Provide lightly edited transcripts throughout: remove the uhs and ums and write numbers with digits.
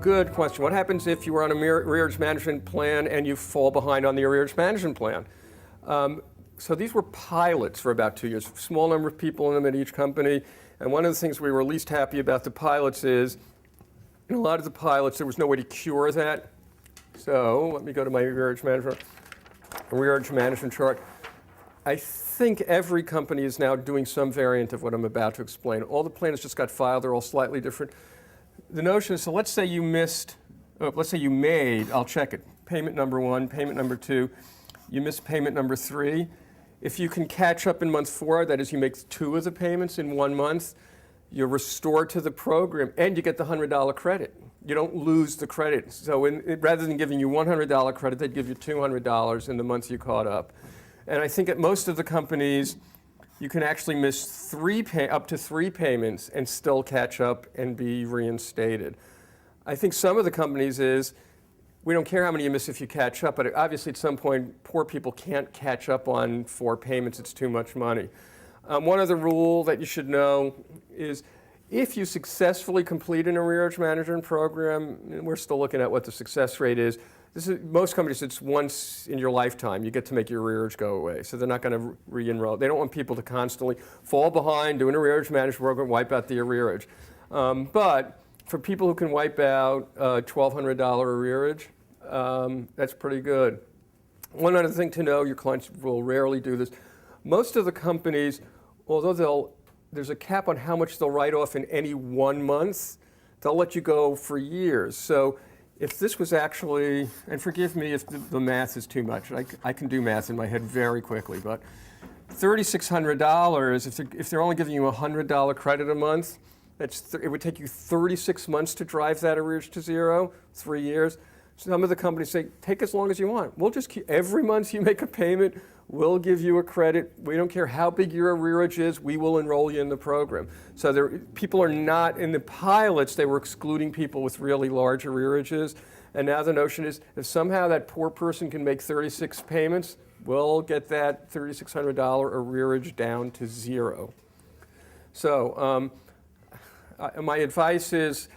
good question. What happens if you were on a arrears management plan and you fall behind on the arrears management plan? So these were pilots for about 2 years, small number of people in them at each company. And one of the things we were least happy about the pilots is, in a lot of the pilots, there was no way to cure that. So let me go to my arrears management chart. I think every company is now doing some variant of what I'm about to explain. All the plans just got filed. They're all slightly different. The notion is, so let's say you made, I'll check it, payment number 1, payment number 2, you missed payment number 3. If you can catch up in month 4, that is you make 2 of the payments in 1 month, you're restored to the program and you get the $100 credit. You don't lose the credit. So rather than giving you $100 credit, they'd give you $200 in the month you caught up. And I think at most of the companies, you can actually miss up to 3 payments and still catch up and be reinstated. I think some of the companies is, we don't care how many you miss if you catch up, but obviously at some point, poor people can't catch up on 4 payments. It's too much money. One other rule that you should know is, if you successfully complete an arrears management program, and we're still looking at what the success rate is, most companies, it's once in your lifetime you get to make your arrears go away. So they're not going to re-enroll. They don't want people to constantly fall behind, do an arrears management program, wipe out the arrearage. But for people who can wipe out $1,200 arrearage, that's pretty good. One other thing to know, your clients will rarely do this. Most of the companies, although there's a cap on how much they'll write off in any 1 month, they'll let you go for years. So if this was actually, and forgive me if the math is too much, I can do math in my head very quickly, but $3,600, if they're only giving you a $100 credit a month, it would take you 36 months to drive that arrears to 0, 3 years. Some of the companies say, take as long as you want. We'll just keep, every month you make a payment, we'll give you a credit. We don't care how big your arrearage is, we will enroll you in the program. So people are not, in the pilots, they were excluding people with really large arrearages. And now the notion is, if somehow that poor person can make 36 payments, we'll get that $3,600 arrearage down to 0. So my advice is,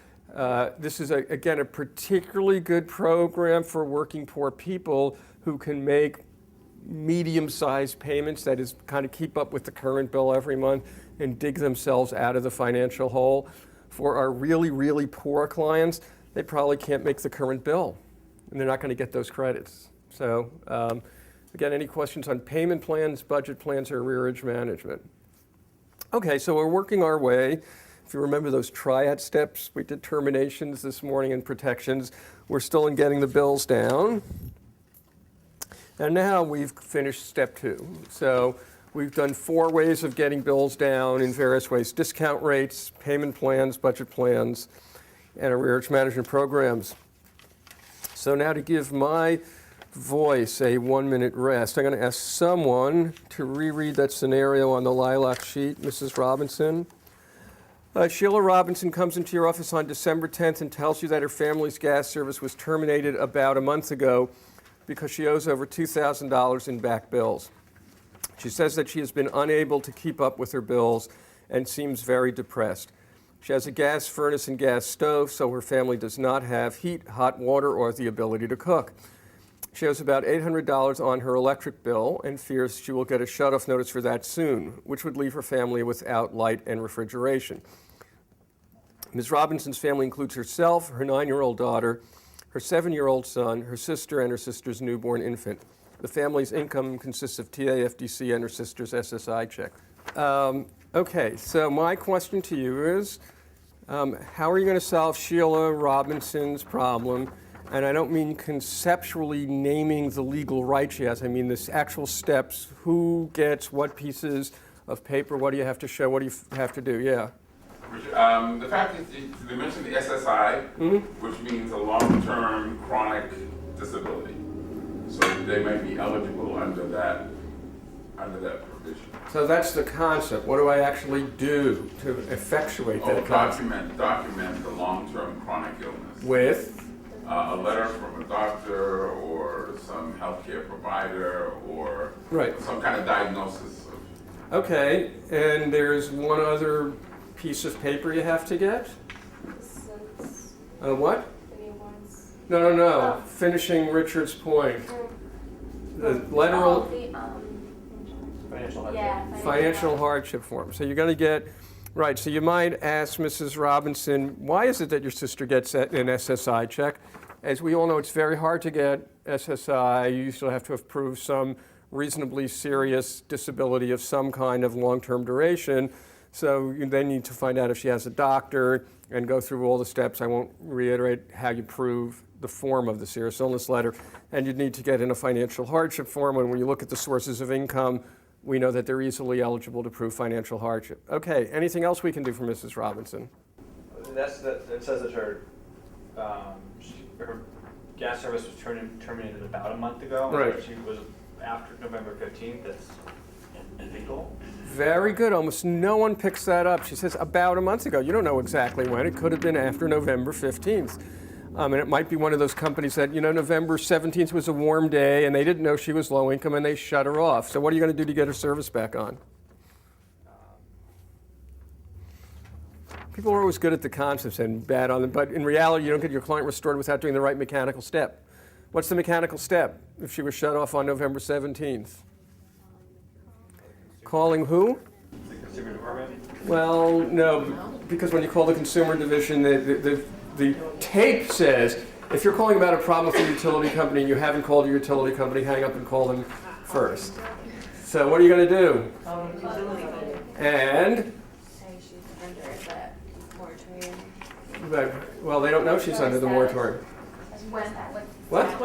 this is, again, a particularly good program for working poor people who can make medium-sized payments, that is, kind of keep up with the current bill every month and dig themselves out of the financial hole. For our really, really poor clients, they probably can't make the current bill, and they're not going to get those credits. So, again, any questions on payment plans, budget plans, or arrearage management? Okay, so we're working our way. If you remember those triad steps, we did terminations this morning and protections. We're still in getting the bills down. And now we've finished step 2. So we've done 4 ways of getting bills down in various ways: discount rates, payment plans, budget plans, and arrearage management programs. So now, to give my voice a 1-minute rest, I'm going to ask someone to reread that scenario on the lilac sheet. Mrs. Robinson. Sheila Robinson comes into your office on December 10th and tells you that her family's gas service was terminated about a month ago because she owes over $2,000 in back bills. She says that she has been unable to keep up with her bills and seems very depressed. She has a gas furnace and gas stove, so her family does not have heat, hot water, or the ability to cook. She owes about $800 on her electric bill and fears she will get a shutoff notice for that soon, which would leave her family without light and refrigeration. Ms. Robinson's family includes herself, her 9-year-old daughter, her 7-year-old son, her sister, and her sister's newborn infant. The family's income consists of TAFDC and her sister's SSI check. Okay, so my question to you is, how are you going to solve Sheila Robinson's problem? And I don't mean conceptually naming the legal right she has. I mean the actual steps. Who gets what pieces of paper? What do you have to show? What do you have to do? Yeah. The fact is, they mentioned the SSI, which means a long-term chronic disability. So they might be eligible under that provision. So that's the concept. What do I actually do to effectuate that concept? Document the long-term chronic illness. With? A letter from a doctor or some healthcare provider or some kind of diagnosis. Okay, and there's one other piece of paper you have to get? Census. What? You No. Finishing Richard's point. The lateral Financial hardship. Yeah. financial hardship form. So you're going to get, right, so you might ask Mrs. Robinson, why is it that your sister gets an SSI check? As we all know, it's very hard to get SSI. You usually have to have proved some reasonably serious disability of some kind of long-term duration. So you then need to find out if she has a doctor and go through all the steps. I won't reiterate how you prove the form of the serious illness letter. And you'd need to get in a financial hardship form. And when you look at the sources of income, we know that they're easily eligible to prove financial hardship. Okay, anything else we can do for Mrs. Robinson? It says that her gas service was terminated about a month ago. Right. She was after November 15th. That's illegal. Very good. Almost no one picks that up. She says about a month ago. You don't know exactly when. It could have been after November 15th. And it might be one of those companies that, November 17th was a warm day and they didn't know she was low income and they shut her off. So what are you going to do to get her service back on? People are always good at the concepts and bad on them, but in reality, you don't get your client restored without doing the right mechanical step. What's the mechanical step if she was shut off on November 17th? Calling who? The consumer department. Well, no, because when you call the consumer division, the tape says if you're calling about a problem with a utility company and you haven't called your utility company, hang up and call them first. So what are you going to do? And? Well, they don't know she's under the moratorium. What? Ask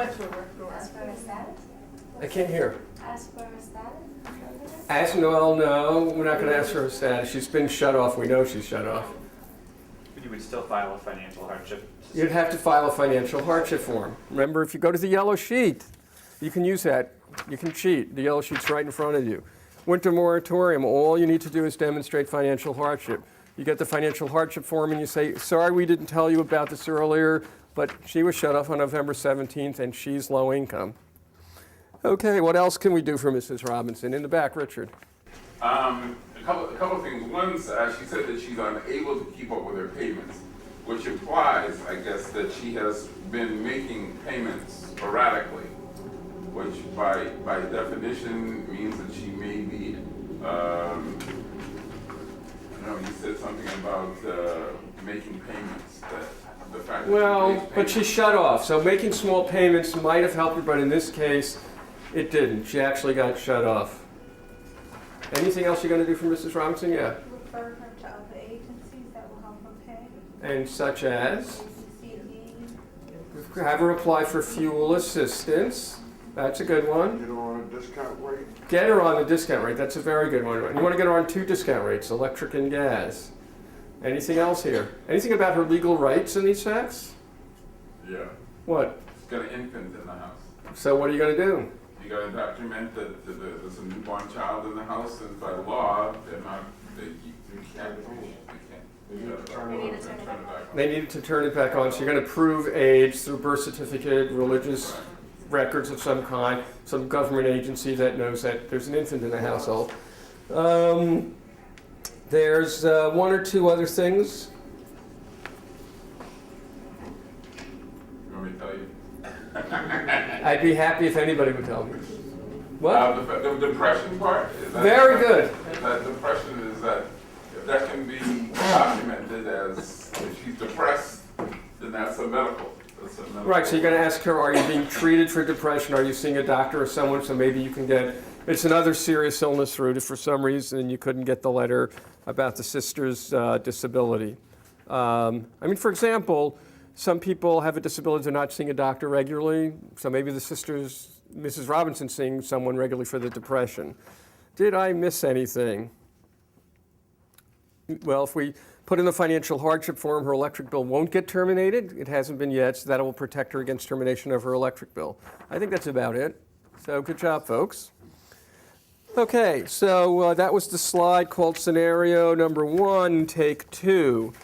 for a status? I can't hear. Ask for a status? Ask Noel, no, we're not going to ask her status. She's been shut off. We know she's shut off. But you would still file a financial hardship. You'd have to file a financial hardship form. Remember, if you go to the yellow sheet, you can use that. You can cheat. The yellow sheet's right in front of you. Winter moratorium, all you need to do is demonstrate financial hardship. You get the financial hardship form and you say, sorry, we didn't tell you about this earlier, but she was shut off on November 17th and she's low income. Okay, what else can we do for Mrs. Robinson? In the back, Richard. A couple things. One, she said that she's unable to keep up with her payments, which implies, I guess, that she has been making payments sporadically, which by definition means that she may be, you said something about making payments, that the fact that she Well, makes but payments. she's shut off, so making small payments might have helped her, but in this case, it didn't. She actually got shut off. Anything else you're going to do for Mrs. Robinson? Yeah. Refer her to other agencies that will help her pay. And such as? CD. Have her apply for fuel assistance. That's a good one. Get her on a discount rate. Get her on the discount rate. That's a very good one. You want to get her on 2 discount rates, electric and gas. Anything else here? Anything about her legal rights in these facts? Yeah. What? She's got an infant in the house. So what are you going to do? You gotta document that there's a newborn child in the house, and by law, they're not, you can't. They need to turn it back They needed to turn it back on. So you're going to prove age through birth certificate, religious records of some kind, some government agency that knows that there's an infant in the household. There's 1 or 2 other things. You want me to tell you? I'd be happy if anybody would tell me. What? The depression part? Is that- Very good. That depression is that, if that can be documented as, if she's depressed, then that's a medical. Right, so you're going to ask her, are you being treated for depression? Are you seeing a doctor or someone so maybe you can get, it's another serious illness route if for some reason you couldn't get the letter about the sister's disability. For example, some people have a disability, they're not seeing a doctor regularly, so maybe the sister's, Mrs. Robinson, seeing someone regularly for the depression. Did I miss anything? Well, if we put in the financial hardship form, her electric bill won't get terminated. It hasn't been yet, so that will protect her against termination of her electric bill. I think that's about it. So good job, folks. Okay, so that was the slide called scenario number 1, take 2.